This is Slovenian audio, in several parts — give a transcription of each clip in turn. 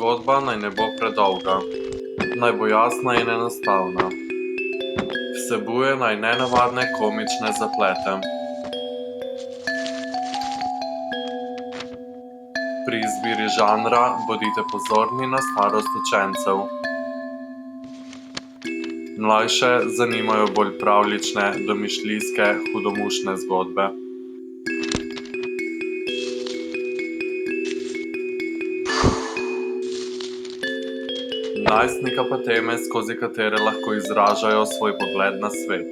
Zgodba naj ne bo predolga. Naj bo jasna in enostavna. Vsebuje naj nenavadne komične zaplete. Pri izbiri žanra bodite pozorni na starost učencev. Mlajše zanimajo bolj pravljične, domišljijske, hudomušne zgodbe. Najstnika pa teme, skozi katere lahko izražajo svoj pogled na svet.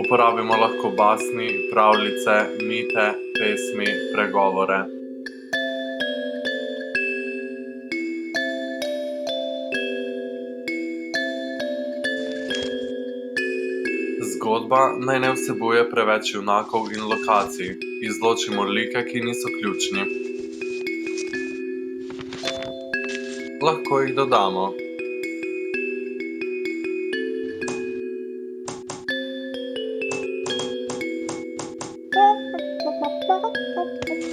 Uporabimo lahko basni, pravljice, mite, pesmi, pregovore. Zgodba naj ne vsebuje preveč junakov in lokacij. Izločimo like, ki niso ključni. Lahko jih dodamo.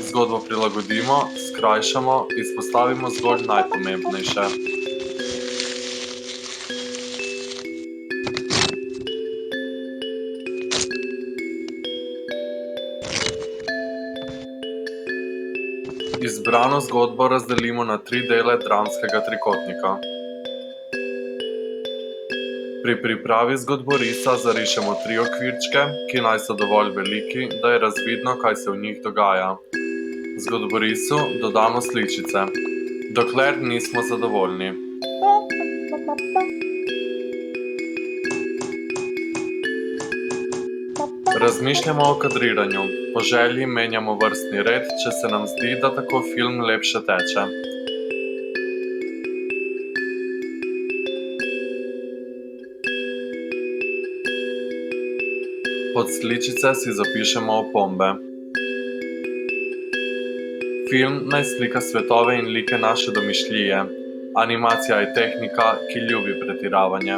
Zgodbo prilagodimo, skrajšamo, izpostavimo zgolj najpomembnejše. Izbrano zgodbo razdelimo na 3 dele dramskega trikotnika. Pri pripravi zgodborisa zarišemo 3 okvirčke, ki naj so dovolj veliki, da je razvidno, kaj se v njih dogaja. Zgodborisu dodamo sličice, dokler nismo zadovoljni. Razmišljamo o kadriranju. Po želji menjamo vrstni red, če se nam zdi, da tako film lepše teče. Pod sličice si zapišemo opombe. Film naj slika svetove in like naše domišljije. Animacija je tehnika, ki ljubi pretiravanje.